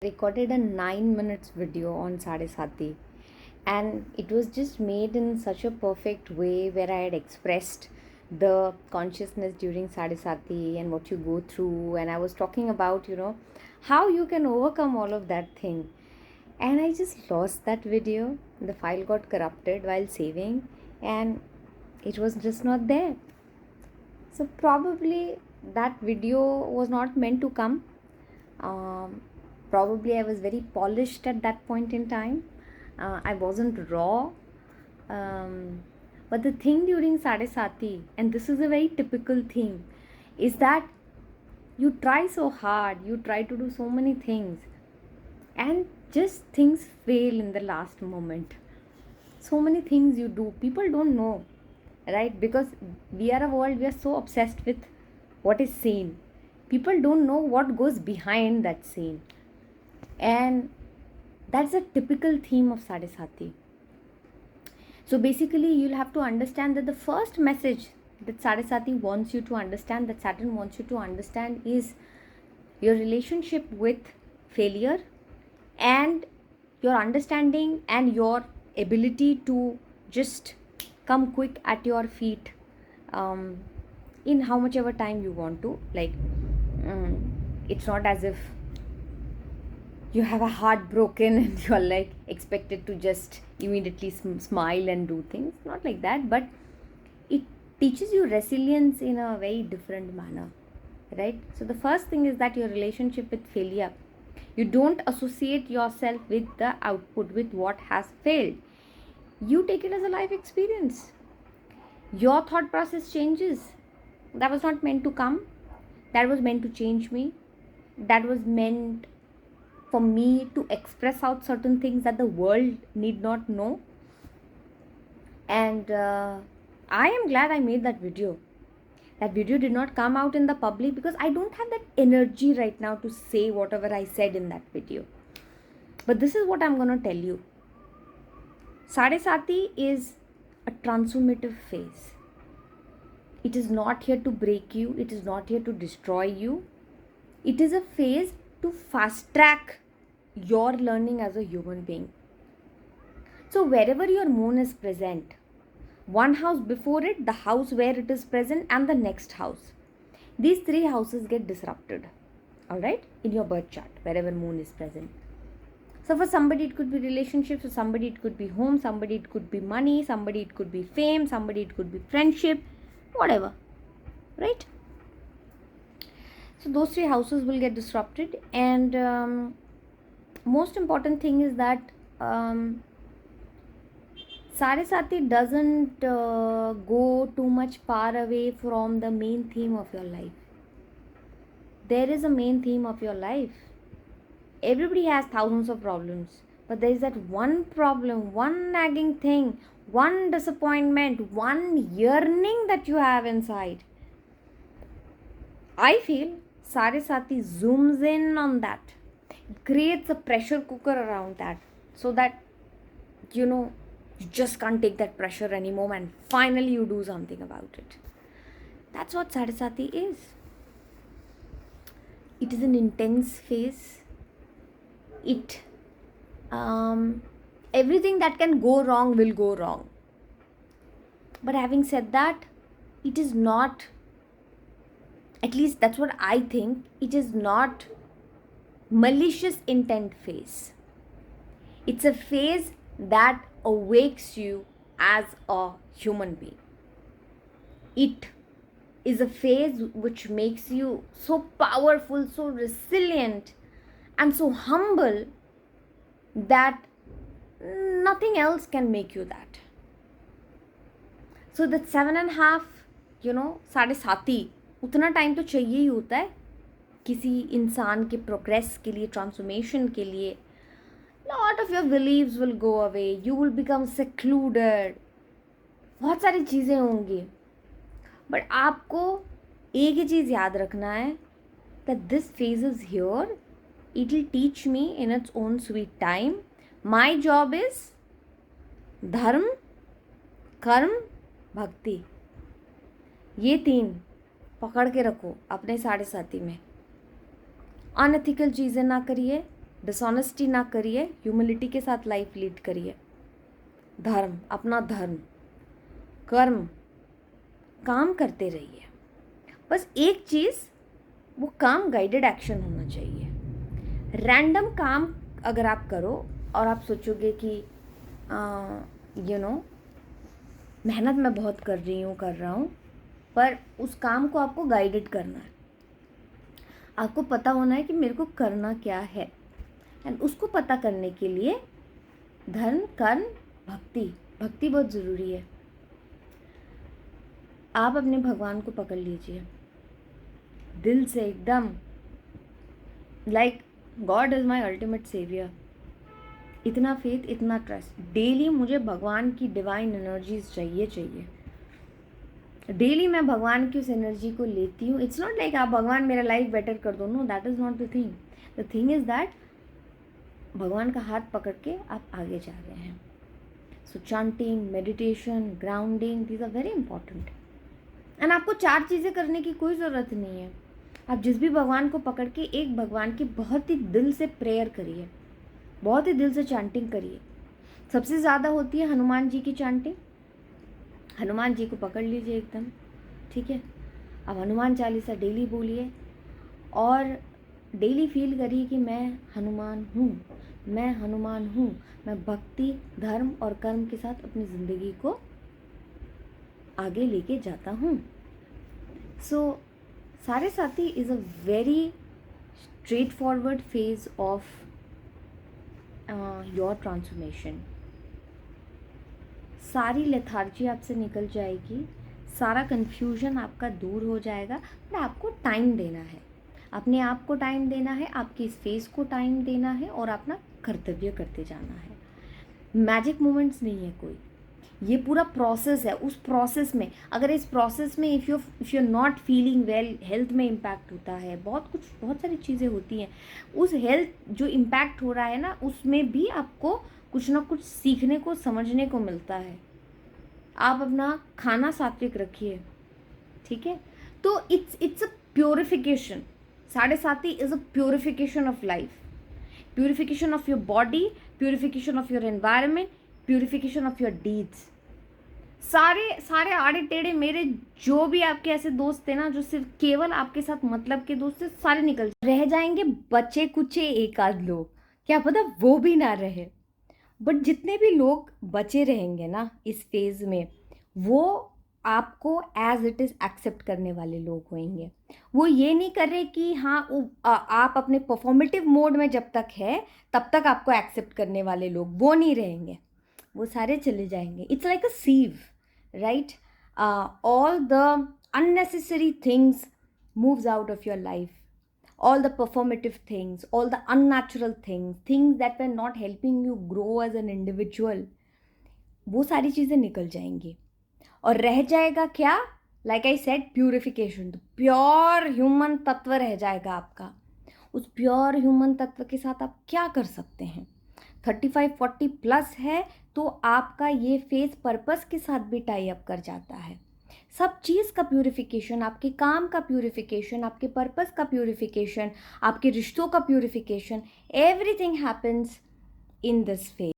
Recorded a 9 minutes video on Sadesati, and it was just made in such a perfect way where I had expressed the consciousness during Sadesati and what you go through, and I was talking about how you can overcome all of that thing. And I just lost that video. The file got corrupted while saving, and it was just not there. So probably that video was not meant to come. Probably I was very polished at that point in time. I wasn't raw. But the thing during Sadesati, and this is a very typical thing, is that you try so hard, you try to do so many things, and just things fail in the last moment. So many things you do, people don't know, right? Because we are a world, we are so obsessed with what is seen. People don't know what goes behind that scene. And that's a typical theme of Sadesati. So basically, you'll have to understand that the first message that Sadesati wants you to understand, that Saturn wants you to understand, is your relationship with failure and your understanding and your ability to just come quick at your feet in how much ever time you want to. It's not as if you have a heart broken and you're like expected to just immediately smile and do things. Not like that, but it teaches you resilience in a very different manner, right? So the first thing is that your relationship with failure, you don't associate yourself with the output, with what has failed. You take it as a life experience. Your thought process changes. That was not meant to come. That was meant to change me. That was meant for me to express out certain things that the world need not know. And I am glad I made that video. That video did not come out in the public because I don't have that energy right now to say whatever I said in that video. But this is what I'm going to tell you. Sadesati is a transformative phase. It is not here to break you. It is not here to destroy you. It is a phase to fast track your learning as a human being. So wherever your moon is present, one house before it, the house where it is present, and the next house, these three houses get disrupted, all right, in your birth chart, wherever moon is present. So for somebody it could be relationships, for somebody it could be home, somebody it could be money, somebody it could be fame, somebody it could be friendship, whatever, right? So those three houses will get disrupted. And most important thing is that Sadesati doesn't go too much far away from the main theme of your life. There is a main theme of your life. Everybody has thousands of problems, but there is that one problem, one nagging thing, one disappointment, one yearning that you have inside. I feel Sadesati zooms in on that. It creates a pressure cooker around that, so that you just can't take that pressure anymore, and finally you do something about it. That's what Sadesati is. It is an intense phase. It everything that can go wrong will go wrong. But having said that, it is not, at least that's what I think, it is not malicious intent phase. It's a phase that awakes you as a human being. It is a phase which makes you so powerful, so resilient, and so humble that nothing else can make you that. So that 7.5, Sadesati, उतना time तो चाहिए ही होता है किसी इंसान के progress के लिए, ट्रांसफॉर्मेशन के लिए. Lot of your beliefs will go away. You will become secluded. बहुत सारी चीज़ें होंगी. बट आपको एक ही चीज़ याद रखना है, that this phase is here. It will teach me in its own sweet time. My job is धर्म, कर्म, भक्ति. ये 3 पकड़ के रखो अपने Sadesati में. अनएथिकल चीज़ें ना करिए, डिसऑनेस्टी ना करिए, ह्यूमिलिटी के साथ लाइफ लीड करिए। धर्म, अपना धर्म, कर्म, काम करते रहिए। बस एक चीज़, वो काम गाइडेड एक्शन होना चाहिए। रैंडम काम अगर आप करो और आप सोचोगे कि मेहनत मैं बहुत कर रहा हूँ, पर उस काम को आपको गाइडेड करना है। आपको पता होना है कि मेरे को करना क्या है, एंड उसको पता करने के लिए धर्म, कर्म, भक्ति बहुत ज़रूरी है। आप अपने भगवान को पकड़ लीजिए दिल से, एकदम like God is my ultimate saviour. इतना फेथ, इतना ट्रस्ट। डेली मुझे भगवान की डिवाइन एनर्जीज चाहिए। डेली मैं भगवान की उस एनर्जी को लेती हूँ। इट्स नॉट लाइक आप भगवान मेरा लाइफ बेटर कर दो, no, that is not the thing. The thing is that भगवान का हाथ पकड़ के आप आगे जा रहे हैं। So chanting, meditation, grounding, these are very important. And आपको 4 चीज़ें करने की कोई ज़रूरत नहीं है। आप जिस भी भगवान को पकड़ के एक भगवान की बहुत ही दिल से प्रेयर करिए, बहुत ही दिल से चांटिंग करिए। सबसे ज़्यादा होती है हनुमान जी की चांटिंग। हनुमान जी को पकड़ लीजिए एकदम, ठीक है। अब हनुमान चालीसा डेली बोलिए और डेली फील करिए कि मैं हनुमान हूँ, मैं हनुमान हूँ। मैं भक्ति, धर्म और कर्म के साथ अपनी ज़िंदगी को आगे लेके जाता हूँ। सो सारे साथी is a very straight forward phase of your transformation. सारी लेथार्जी आपसे निकल जाएगी, सारा कन्फ्यूजन आपका दूर हो जाएगा। बट आपको टाइम देना है, अपने आप को टाइम देना है, आपकी इस फेस को टाइम देना है और अपना कर्तव्य करते जाना है। मैजिक मोमेंट्स नहीं है कोई, ये पूरा प्रोसेस है। उस प्रोसेस में, अगर इस प्रोसेस में if you not feeling well, health में इम्पैक्ट होता है, बहुत सारी चीज़ें होती हैं। उस हेल्थ जो इम्पैक्ट हो रहा है ना, उसमें भी आपको कुछ ना कुछ सीखने को, समझने को मिलता है। आप अपना खाना सात्विक रखिए, ठीक है। तो इट्स अ प्योरिफिकेशन। साढ़े साथी is a purification of life, purification of your body, purification of your environment, purification of your deeds. सारे आड़े टेढ़े मेरे जो भी आपके ऐसे दोस्त थे ना, जो सिर्फ केवल आपके साथ मतलब के दोस्त थे, सारे निकल रह जाएंगे। बचे कुचे एक आध लोग, क्या पता वो भी ना रहे। बट जितने भी लोग बचे रहेंगे ना इस फेज में, वो आपको एज इट इज़ एक्सेप्ट करने वाले लोग होंगे। वो ये नहीं कर रहे कि हाँ आप अपने परफॉर्मेटिव मोड में जब तक है तब तक आपको एक्सेप्ट करने वाले लोग वो नहीं रहेंगे, वो सारे चले जाएंगे। It's like a sieve, right. All the unnecessary things moves out of your life, all the performative things, all the unnatural things that were not helping you grow as an individual, वो सारी चीज़ें निकल जाएंगी और रह जाएगा क्या? Like I said, purification. तो प्योर ह्यूमन तत्व रह जाएगा आपका। उस प्योर ह्यूमन तत्व के साथ आप क्या कर सकते हैं? 35-40 प्लस है तो आपका ये फेस पर्पस के साथ भी टाई अप कर जाता है। सब चीज़ का प्यूरिफिकेशन, आपके काम का प्यूरिफिकेशन, आपके पर्पस का प्यूरिफिकेशन, आपके रिश्तों का purification, everything happens in this phase.